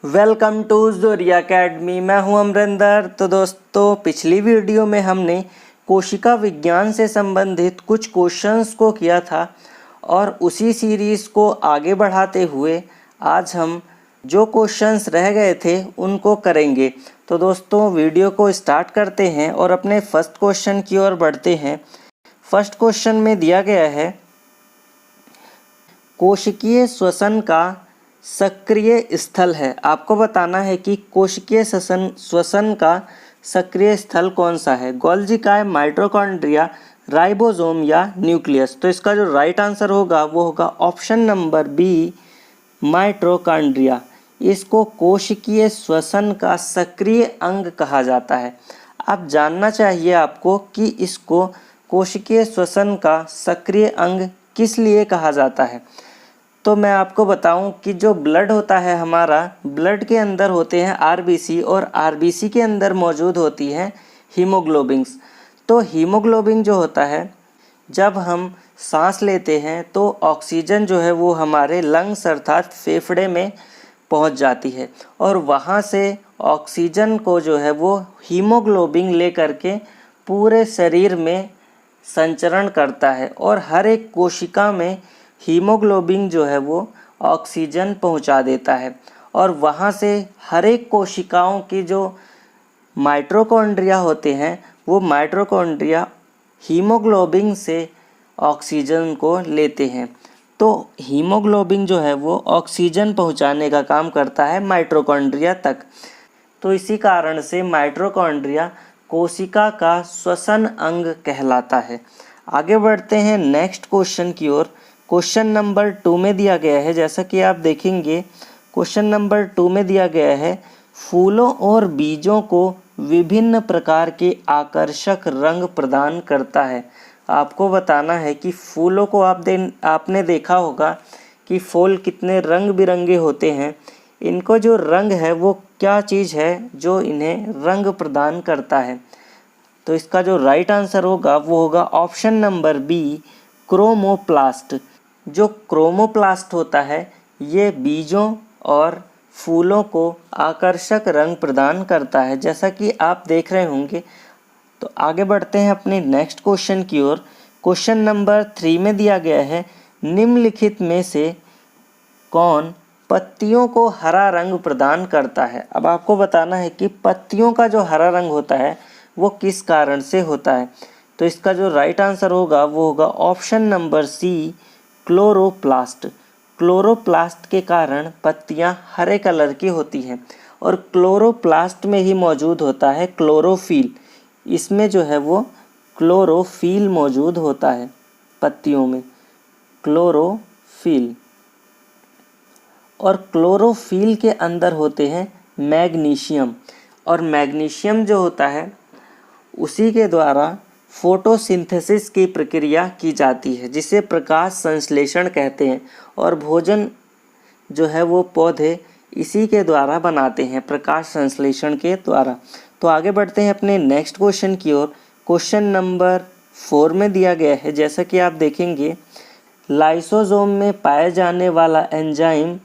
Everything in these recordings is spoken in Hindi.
Welcome to ज़ोरिया academy. मैं हूं अमरिंदर। तो दोस्तों, पिछली वीडियो में हमने कोशिका विज्ञान से संबंधित कुछ क्वेश्चंस को किया था और उसी सीरीज़ को आगे बढ़ाते हुए आज हम जो क्वेश्चंस रह गए थे उनको करेंगे। तो दोस्तों, वीडियो को स्टार्ट करते हैं और अपने फर्स्ट क्वेश्चन की ओर बढ़ते हैं। फर्स्ट क्वेश्चन में दिया गया है, कोशिकीय श्वसन का सक्रिय स्थल है। आपको बताना है कि कोशिकीय श्वसन का सक्रिय स्थल कौन सा है। गोल्गी काय, माइटोकॉन्ड्रिया, राइबोसोम या न्यूक्लियस। तो इसका जो राइट आंसर होगा वो होगा ऑप्शन नंबर बी, माइटोकॉन्ड्रिया। इसको कोशिकीय श्वसन का सक्रिय अंग कहा जाता है। अब जानना चाहिए आपको कि इसको कोशिकीय श्वसन का सक्रिय अंग किस लिए कहा जाता है। तो मैं आपको बताऊं कि जो ब्लड होता है हमारा, ब्लड के अंदर होते हैं आरबीसी और आरबीसी के अंदर मौजूद होती है हीमोग्लोबिन्स। तो हीमोग्लोबिन जो होता है, जब हम सांस लेते हैं तो ऑक्सीजन जो है वो हमारे लंग्स अर्थात फेफड़े में पहुंच जाती है और वहां से ऑक्सीजन को जो है वो हीमोग्लोबिन ले करके पूरे शरीर में संचरण करता है और हर एक कोशिका में हीमोग्लोबिन जो है वो ऑक्सीजन पहुंचा देता है और वहां से हर एक कोशिकाओं की जो माइटोकॉन्ड्रिया होते हैं वो माइटोकॉन्ड्रिया हीमोग्लोबिन से ऑक्सीजन को लेते हैं। तो हीमोग्लोबिन जो है वो ऑक्सीजन पहुंचाने का काम करता है माइटोकॉन्ड्रिया तक। तो इसी कारण से माइटोकॉन्ड्रिया कोशिका का श्वसन अंग कहलाता है। आगे बढ़ते हैं नेक्स्ट क्वेश्चन की ओर। क्वेश्चन नंबर 2 में दिया गया है, जैसा कि आप देखेंगे क्वेश्चन नंबर 2 में दिया गया है, फूलों और बीजों को विभिन्न प्रकार के आकर्षक रंग प्रदान करता है। आपको बताना है कि फूलों को आपने देखा होगा कि फूल कितने रंग बिरंगे होते हैं। इनको जो रंग है वो क्या चीज़ है जो इन्हें रंग प्रदान करता है। तो इसका जो राइट आंसर होगा वो होगा ऑप्शन नंबर बी, क्रोमोप्लास्ट। जो क्रोमोप्लास्ट होता है ये बीजों और फूलों को आकर्षक रंग प्रदान करता है, जैसा कि आप देख रहे होंगे। तो आगे बढ़ते हैं अपने नेक्स्ट क्वेश्चन की ओर। क्वेश्चन नंबर 3 में दिया गया है, निम्नलिखित में से कौन पत्तियों को हरा रंग प्रदान करता है। अब आपको बताना है कि पत्तियों का जो हरा रंग होता है वो किस कारण से होता है। तो इसका जो राइट आंसर होगा वो होगा option number C, chloroplast. Chloroplast के कारण पत्तियां हरे कलर की होती हैं और क्लोरोप्लास्ट में ही मौजूद होता है क्लोरोफिल। इसमें जो है वो क्लोरोफिल मौजूद होता है पत्तियों में, क्लोरोफिल। और क्लोरोफिल के अंदर होते हैं मैग्नीशियम और मैग्नीशियम जो होता है उसी के द्वारा फोटोसिंथेसिस की प्रक्रिया की जाती है, जिसे प्रकाश संश्लेषण कहते हैं। और भोजन जो है वो पौधे इसी के द्वारा बनाते हैं, प्रकाश संश्लेषण के द्वारा। तो आगे बढ़ते हैं अपने नेक्स्ट क्वेश्चन की ओर। क्वेश्चन नंबर 4 में दिया गया है, जैसा कि आप देखेंगे, लाइसोसोम में पाए जाने वाला एंजाइम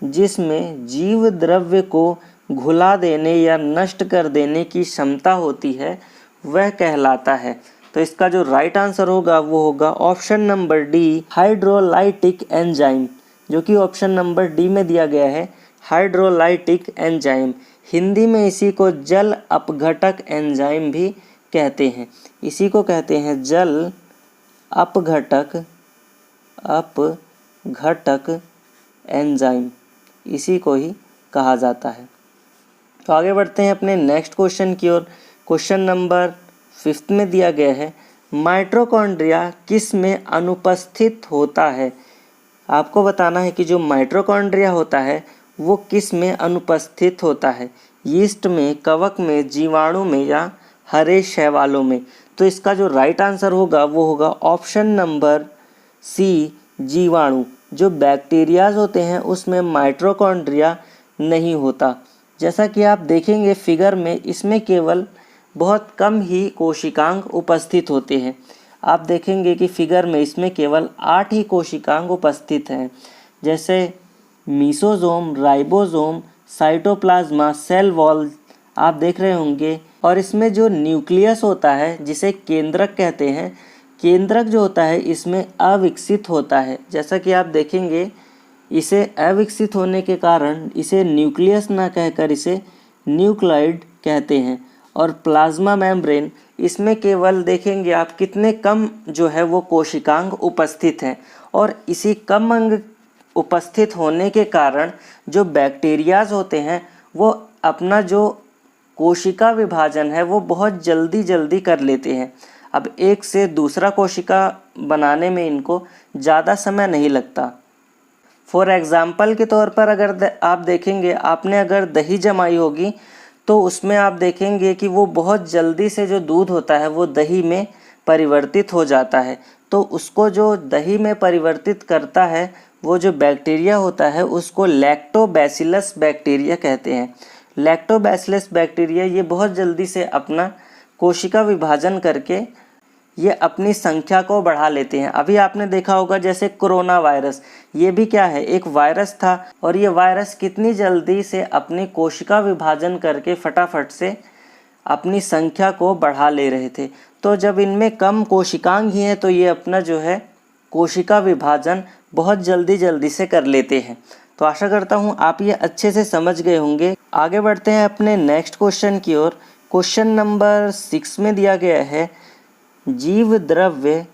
जिसमें जीव द्रव्य को घुला देने या नष्ट कर देने की क्षमता होती है वह कहलाता है। तो इसका जो राइट आंसर होगा वो होगा option number D, hydrolytic enzyme, जो कि ऑप्शन नंबर डी में दिया गया है, हाइड्रोलाइटिक एंजाइम। हिंदी में इसी को जल अपघटक एंजाइम भी कहते हैं। इसी को कहते हैं जल अपघटक एंजाइम, इसी को ही कहा जाता है। तो आगे बढ़ते हैं अपने नेक्स्ट क्वेश्चन की ओर। क्वेश्चन नंबर 5 में दिया गया है, माइटोकॉन्ड्रिया किस में अनुपस्थित होता है। आपको बताना है कि जो माइटोकॉन्ड्रिया होता है वो किस में अनुपस्थित होता है, यीस्ट में, कवक में, जीवाणु में या हरे शैवालों में। तो इसका जो राइट आंसर होगा वो होगा ऑप्शन नंबर सी, जीवाणु। जो बैक्टीरियाज होते हैं उसमें माइटोकॉन्ड्रिया नहीं होता। जैसा कि आप देखेंगे फिगर में, इसमें केवल बहुत कम ही कोशिकांग उपस्थित होते हैं। आप देखेंगे कि फिगर में इसमें केवल 8 ही कोशिकांग उपस्थित हैं, जैसे mesosome, ribosome, cytoplasm, cell wall आप देख रहे होंगे। और इसमें जो न्यूक्लियस होता है जिसे केंद्रक कहते हैं, केंद्रक जो होता है इसमें अविकसित होता है। जैसा कि आप देखेंगे इसे अविकसित होने के कारण इसे न्यूक्लियस ना कहकर इसे न्यूक्लाइड कहते हैं। और प्लाज्मा मेम्ब्रेन, इसमें केवल देखेंगे आप कितने कम जो है वो कोशिकांग उपस्थित हैं, और इसी कम अंग उपस्थित होने के कारण जो बैक्टीरियाज होते हैं वो अपना जो कोशिका विभाजन है वो बहुत जल्दी कर लेते हैं। अब एक से दूसरा कोशिका बनाने में इनको ज़्यादा समय नहीं लगता। फॉर एग्ज़ाम्पल के तौर पर अगर आप देखेंगे, आपने अगर दही जमाई होगी तो उसमें आप देखेंगे कि वो बहुत जल्दी से जो दूध होता है वो दही में परिवर्तित हो जाता है। तो उसको जो दही में परिवर्तित करता है वो जो बैक्टीरिया होता है उसको लैक्टोबैसिलस बैक्टीरिया कहते हैं। लैक्टोबैसिलस बैक्टीरिया ये बहुत जल्दी से अपना कोशिका विभाजन करके ये अपनी संख्या को बढ़ा लेते हैं। अभी आपने देखा होगा जैसे कोरोना वायरस, ये भी क्या है, एक वायरस था, और ये वायरस कितनी जल्दी से अपनी कोशिका विभाजन करके फटाफट से अपनी संख्या को बढ़ा ले रहे थे। तो जब इनमें कम कोशिकांग ही हैं तो ये अपना जो है कोशिका विभाजन बहुत जल्दी से कर लेते हैं। तो आशा करता हूँ आप ये अच्छे से समझ गए होंगे। आगे बढ़ते हैं अपने नेक्स्ट क्वेश्चन की ओर। क्वेश्चन नंबर 6 में दिया गया है, जीव द्रव्य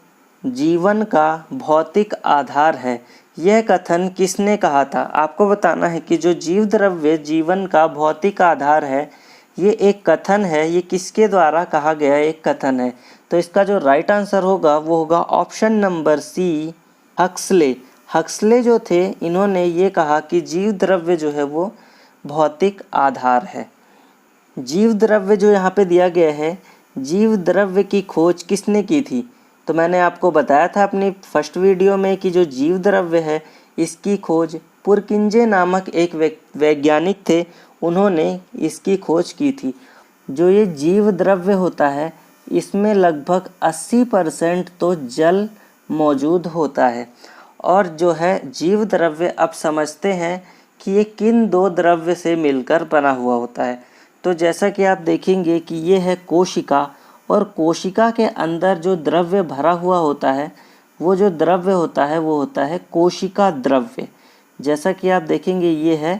जीवन का भौतिक आधार है। यह कथन किसने कहा था? आपको बताना है कि जो जीव द्रव्य जीवन का भौतिक आधार है, ये एक कथन है, ये किसके द्वारा कहा गया एक कथन है। तो इसका जो राइट आंसर होगा वो होगा option number C, Huxley. Huxley जो थे इन्होंने ये कहा कि जीव द्रव्य जो है वो भौतिक आधार है। जीव द्रव्य जो यहाँ पे दिया गया है, जीव द्रव्य की खोज किसने की थी? तो मैंने आपको बताया था अपनी फर्स्ट वीडियो में कि जो जीव द्रव्य है इसकी खोज पुरकिंजे नामक एक वैज्ञानिक थे, उन्होंने इसकी खोज की थी। जो ये जीव द्रव्य होता है इसमें लगभग 80% तो जल मौजूद होता है। और जो है जीव द्रव्य अब समझते हैं कि ये किन दो द्रव्य से मिलकर बना हुआ होता है। तो जैसा कि आप देखेंगे कि ये है कोशिका, और कोशिका के अंदर जो द्रव्य भरा हुआ होता है वो जो द्रव्य होता है वो होता है कोशिका द्रव्य। जैसा कि आप देखेंगे ये है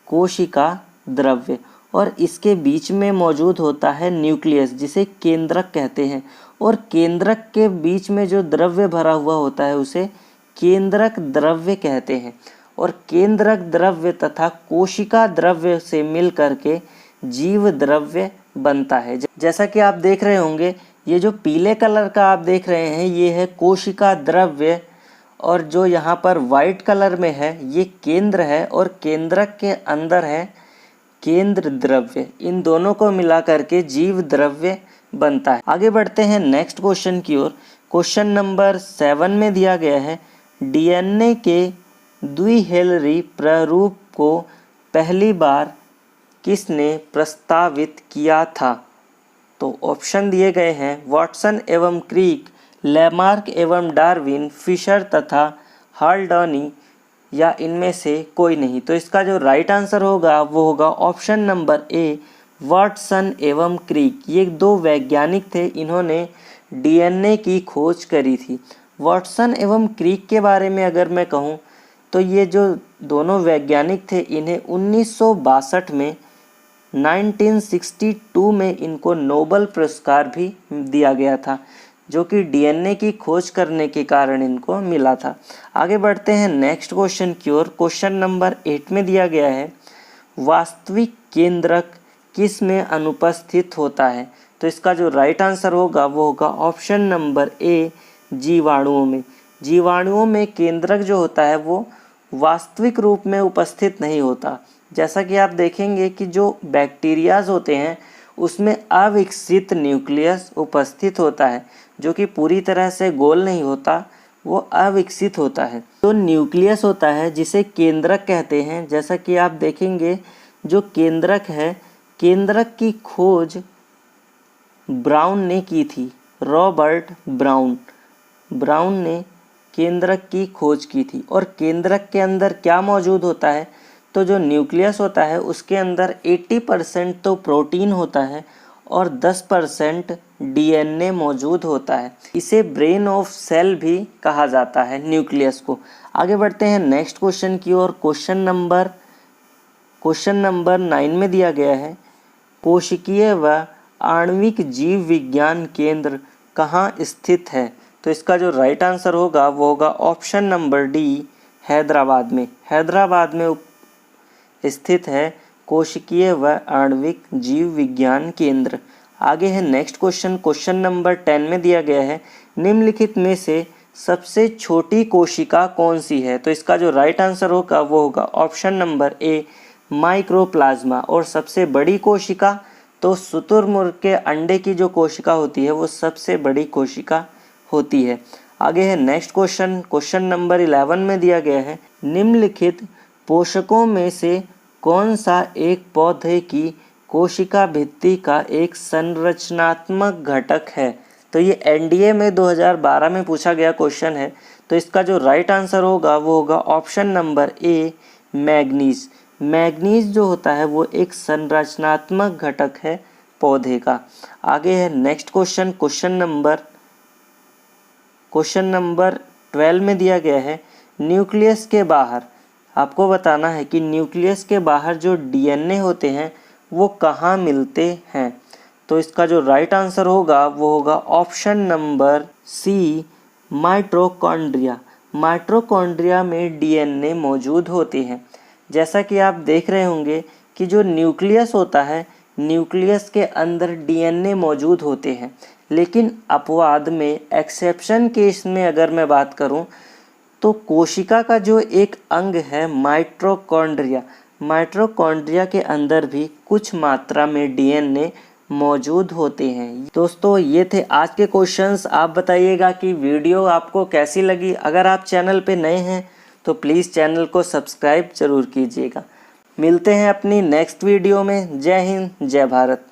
कोशिका द्रव्य, और इसके बीच में मौजूद होता है न्यूक्लियस जिसे केंद्रक कहते हैं। और केंद्रक के बीच में जो द्रव्य भरा हुआ होता है उसे केंद्रक द्रव्य कहते हैं। और केंद्रक द्रव्य तथा कोशिका द्रव्य से मिल करके जीव द्रव्य बनता है। जैसा कि आप देख रहे होंगे ये जो पीले कलर का आप देख रहे हैं ये है कोशिका द्रव्य, और जो यहाँ पर वाइट कलर में है ये केंद्र है, और केंद्रक के अंदर है केंद्र द्रव्य। इन दोनों को मिला करके जीव द्रव्य बनता है। आगे बढ़ते हैं नेक्स्ट क्वेश्चन की ओर। क्वेश्चन नंबर 7 में दिया गया है, डीएनए के द्विहेलरी प्रारूप को पहली बार किसने प्रस्तावित किया था? तो ऑप्शन दिए गए हैं वाटसन एवं क्रिक, लैमार्क एवं डार्विन, फिशर तथा हाल्डनी, या इनमें से कोई नहीं। तो इसका जो राइट आंसर होगा वो होगा ऑप्शन नंबर ए, वाटसन एवं क्रिक। ये दो वैज्ञानिक थे, इन्होंने डीएनए की खोज करी थी। वाटसन एवं क्रिक के बारे में अगर मैं कहूँ तो ये जो दोनों वैज्ञानिक थे इन्हें 1962 में 1962 में इनको नोबेल पुरस्कार भी दिया गया था, जो कि डीएनए की खोज करने के कारण इनको मिला था। आगे बढ़ते हैं नेक्स्ट क्वेश्चन की ओर। क्वेश्चन नंबर 8 में दिया गया है, वास्तविक केंद्रक किस में अनुपस्थित होता है? तो इसका जो राइट आंसर होगा वो होगा ऑप्शन नंबर ए, जीवाणुओं में। जीवाणुओं में केंद्रक जो होता है वो वास्तविक रूप में उपस्थित नहीं होता। जैसा कि आप देखेंगे कि जो बैक्टीरियाज होते हैं उसमें अविकसित न्यूक्लियस उपस्थित होता है, जो कि पूरी तरह से गोल नहीं होता, वो अविकसित होता है। तो न्यूक्लियस होता है जिसे केंद्रक कहते हैं। जैसा कि आप देखेंगे जो केंद्रक है, केंद्रक की खोज ब्राउन ने की थी, रॉबर्ट ब्राउन ने केंद्रक की खोज की थी। और केंद्रक के अंदर क्या मौजूद होता है? तो जो न्यूक्लियस होता है उसके अंदर 80% तो प्रोटीन होता है और 10% डीएनए मौजूद होता है। इसे ब्रेन ऑफ सेल भी कहा जाता है न्यूक्लियस को। आगे बढ़ते हैं नेक्स्ट क्वेश्चन की ओर। क्वेश्चन नंबर 9 में दिया गया है, कोशिकीय व आणविक जीव विज्ञान केंद्र कहाँ स्थित है? तो इसका जो राइट आंसर होगा वो होगा ऑप्शन नंबर डी, हैदराबाद में। हैदराबाद में स्थित है कोशिकीय व आणविक जीव विज्ञान केंद्र। आगे है नेक्स्ट क्वेश्चन नंबर 10 में दिया गया है, निम्नलिखित में से सबसे छोटी कोशिका कौन सी है? तो इसका जो राइट आंसर होगा वो होगा ऑप्शन नंबर ए, माइक्रोप्लाज्मा। और सबसे बड़ी कोशिका तो शुतुरमुर्ग के अंडे की जो कोशिका होती है वो सबसे बड़ी कोशिका होती है। आगे है नेक्स्ट क्वेश्चन नंबर 11 में दिया गया है, निम्नलिखित पोषकों में से कौन सा एक पौधे की कोशिका भित्ति का एक संरचनात्मक घटक है? तो ये एनडीए में 2012 में पूछा गया क्वेश्चन है। तो इसका जो राइट आंसर होगा वो होगा option number A, manganese. Manganese जो होता है वो एक संरचनात्मक घटक है पौधे का। आगे है नेक्स्ट क्वेश्चन नंबर 12 में दिया गया है, न्यूक्लियस के बाहर आपको बताना है कि न्यूक्लियस के बाहर जो डीएनए होते हैं वो कहाँ मिलते हैं? तो इसका जो राइट आंसर होगा वो होगा option number C, mitochondria. Mitochondria में डीएनए मौजूद होते हैं। जैसा कि आप देख रहे होंगे कि जो न्यूक्लियस होता है, न्यूक्लियस के अंदर डीएनए मौजूद होते हैं, लेकिन अपवाद में, एक्सेप्शन केस में अगर मैं बात करूं तो कोशिका का जो एक अंग है माइटोकॉन्ड्रिया, माइटोकॉन्ड्रिया के अंदर भी कुछ मात्रा में डीएनए मौजूद होते हैं। दोस्तों ये थे आज के क्वेश्चंस। आप बताइएगा कि वीडियो आपको कैसी लगी। अगर आप चैनल पे नए हैं तो प्लीज़ चैनल को सब्सक्राइब जरूर कीजिएगा। मिलते हैं अपनी नेक्स्ट वीडियो में। जय हिंद, जय भारत।